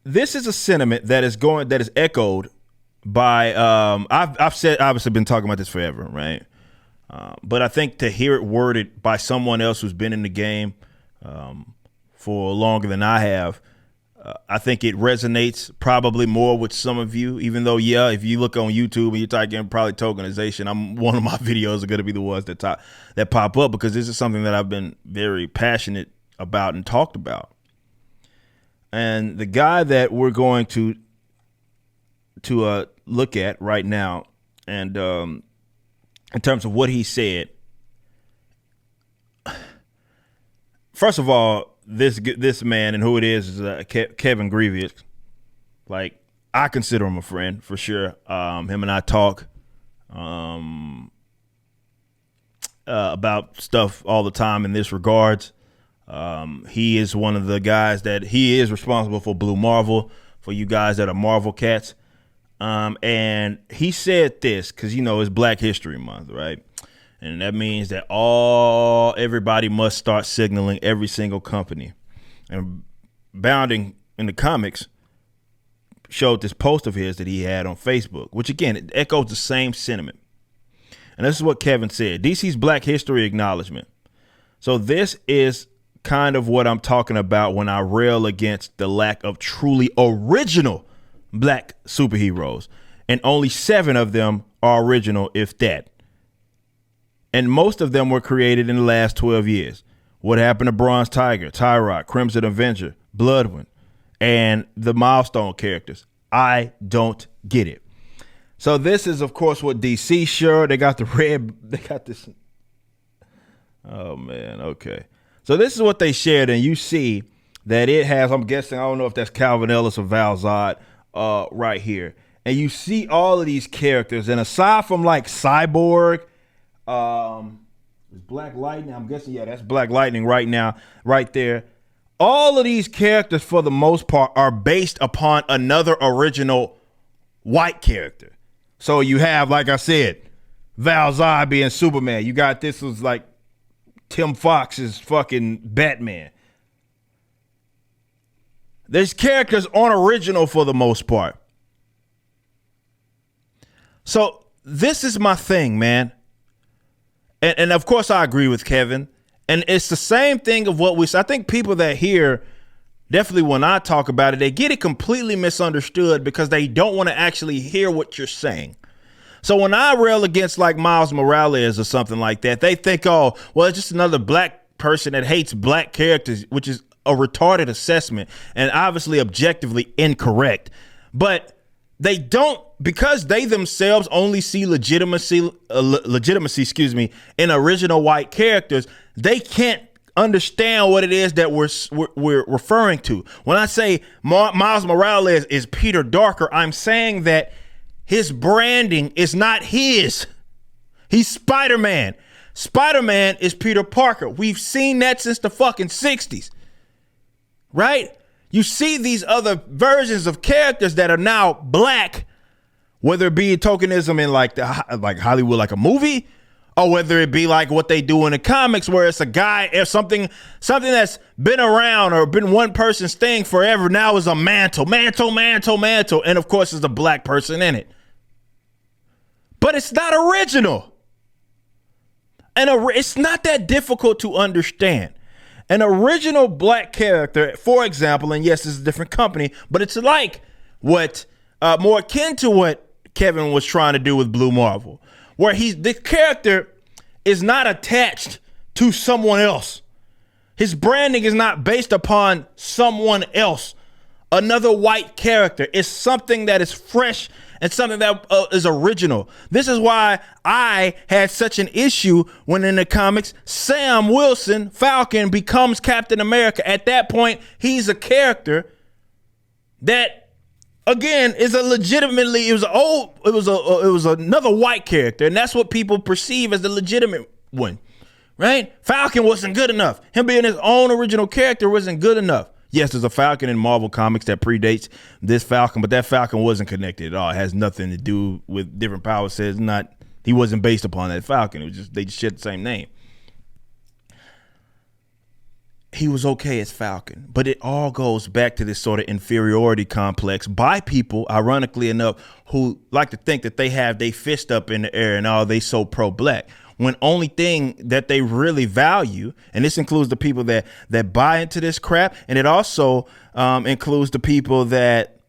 this is a sentiment that is echoed by I've said, obviously been talking about this forever, right? But I think to hear it worded by someone else who's been in the game for longer than I have, I think it resonates probably more with some of you, even though, yeah, if you look on YouTube and you type in probably tokenization, one of my videos are going to be the ones that pop up, because this is something that I've been very passionate about and talked about. And the guy that we're going to look at right now, and in terms of what he said, first of all, this man and who it is Kevin Grievous. Like, I consider him a friend for sure. Him and I talk about stuff all the time in this regards. He is one of the guys that he is responsible for Blue Marvel, for you guys that are Marvel cats. And he said this because, it's Black History Month, right? And that means that everybody must start signaling every single company. And Bounding in the comics showed this post of his that he had on Facebook, which again, it echoes the same sentiment. And this is what Kevin said: DC's Black History Acknowledgement. So this is kind of what I'm talking about when I rail against the lack of truly original Black superheroes. And only 7 of them are original, if that. And most of them were created in the last 12 years. What happened to Bronze Tiger, Tyrock, Crimson Avenger, Bloodwind, and the Milestone characters? I don't get it. So this is, of course, what DC showed. They got this. Oh, man. Okay. So this is what they shared. And you see that it has, I'm guessing, I don't know if that's Calvin Ellis or Val Zod right here. And you see all of these characters. And aside from like Cyborg, Black Lightning, I'm guessing, yeah, that's Black Lightning right now, right there. All of these characters, for the most part, are based upon another original white character. So you have, like I said, Val Zod being Superman. You got, this was like Tim Fox's fucking Batman. These characters aren't original for the most part. So this is my thing, man. And of course, I agree with Kevin. And it's the same thing of what I think people that hear, definitely when I talk about it, they get it completely misunderstood because they don't want to actually hear what you're saying. So when I rail against like Miles Morales or something like that, they think, oh, well, it's just another black person that hates black characters, which is a retarded assessment and obviously objectively incorrect. But they don't, because they themselves only see legitimacy, in original white characters. They can't understand what it is that we're referring to. When I say Miles Morales is Peter Darker, I'm saying that his branding is not his. He's Spider-Man. Spider-Man is Peter Parker. We've seen that since the fucking 60s, right? You see these other versions of characters that are now black, whether it be tokenism in like Hollywood, like a movie, or whether it be like what they do in the comics, where it's a guy or something that's been around or been one person's thing forever, now is a mantle. And of course, there's a black person in it. But it's not original. And it's not that difficult to understand. An original black character, for example, and yes, it's a different company, but it's like what, more akin to what Kevin was trying to do with Blue Marvel, where the character is not attached to someone else. His branding is not based upon someone else, another white character. It's something that is fresh and something that is original. This is why I had such an issue when in the comics, Sam Wilson, Falcon, becomes Captain America. At that point, he's a character that, again, is it was another white character, and that's what people perceive as the legitimate one, right? Falcon wasn't good enough. Him being his own original character wasn't good enough. Yes, there's a Falcon in Marvel Comics that predates this Falcon, but that Falcon wasn't connected at all. It has nothing to do with different power sets. He wasn't based upon that Falcon. It was just, they just shared the same name. he was okay as Falcon. But it all goes back to this sort of inferiority complex by people, ironically enough, who like to think that they have their fist up in the air and they so pro-black. When only thing that they really value, and this includes the people that buy into this crap, and it also includes the people that,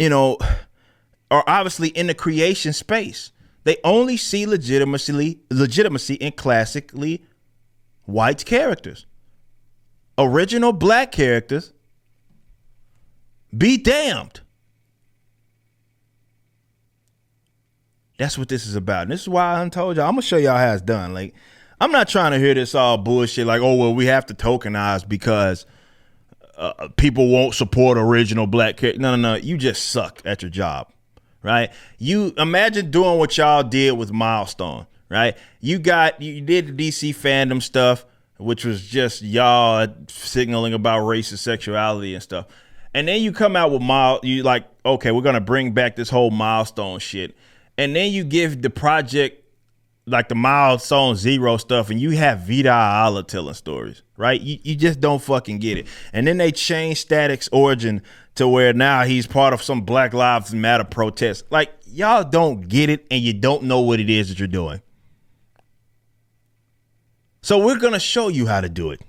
are obviously in the creation space. They only see legitimacy in classically white characters. Original black characters, be damned. That's what this is about. And this is why I told y'all, I'm going to show y'all how it's done. Like, I'm not trying to hear this all bullshit like, oh, well, we have to tokenize because people won't support original black characters. No. You just suck at your job, right? You imagine doing what y'all did with Milestone, right? You did the DC fandom stuff, which was just y'all signaling about racist sexuality and stuff. And then you come out with you like, okay, we're going to bring back this whole Milestone shit. And then you give the project like the Milestone Zero stuff, and you have Vida Ayala telling stories, right? You just don't fucking get it. And then they change Static's origin to where now he's part of some Black Lives Matter protest. Like, y'all don't get it, and you don't know what it is that you're doing. So we're going to show you how to do it.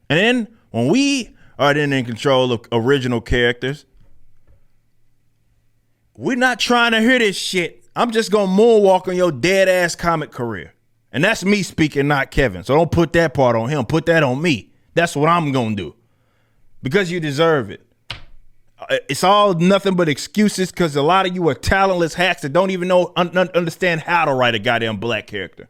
And then when we are then in control of original characters, we're not trying to hear this shit. I'm just going to moonwalk on your dead ass comic career. And that's me speaking, not Kevin. So don't put that part on him. Put that on me. That's what I'm going to do. Because you deserve it. It's all nothing but excuses because a lot of you are talentless hacks that don't even understand how to write a goddamn black character.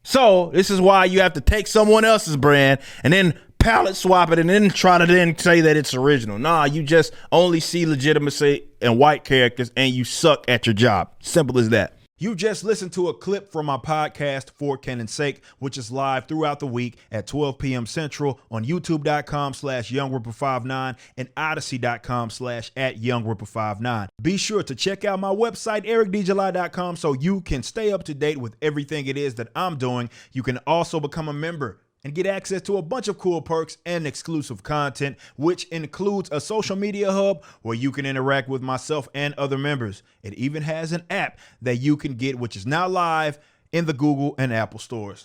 So this is why you have to take someone else's brand and then palette swap it and then try to then say that it's original. Nah, you just only see legitimacy in white characters and you suck at your job. Simple as that. You just listened to a clip from my podcast, For Canon's Sake, which is live throughout the week at 12 p.m. Central on youtube.com/YoungRipper59 and odyssey.com/@YoungRipper59. Be sure to check out my website, ericdjuly.com, so you can stay up to date with everything it is that I'm doing. You can also become a member and get access to a bunch of cool perks and exclusive content, which includes a social media hub where you can interact with myself and other members. It even has an app that you can get, which is now live in the Google and Apple stores.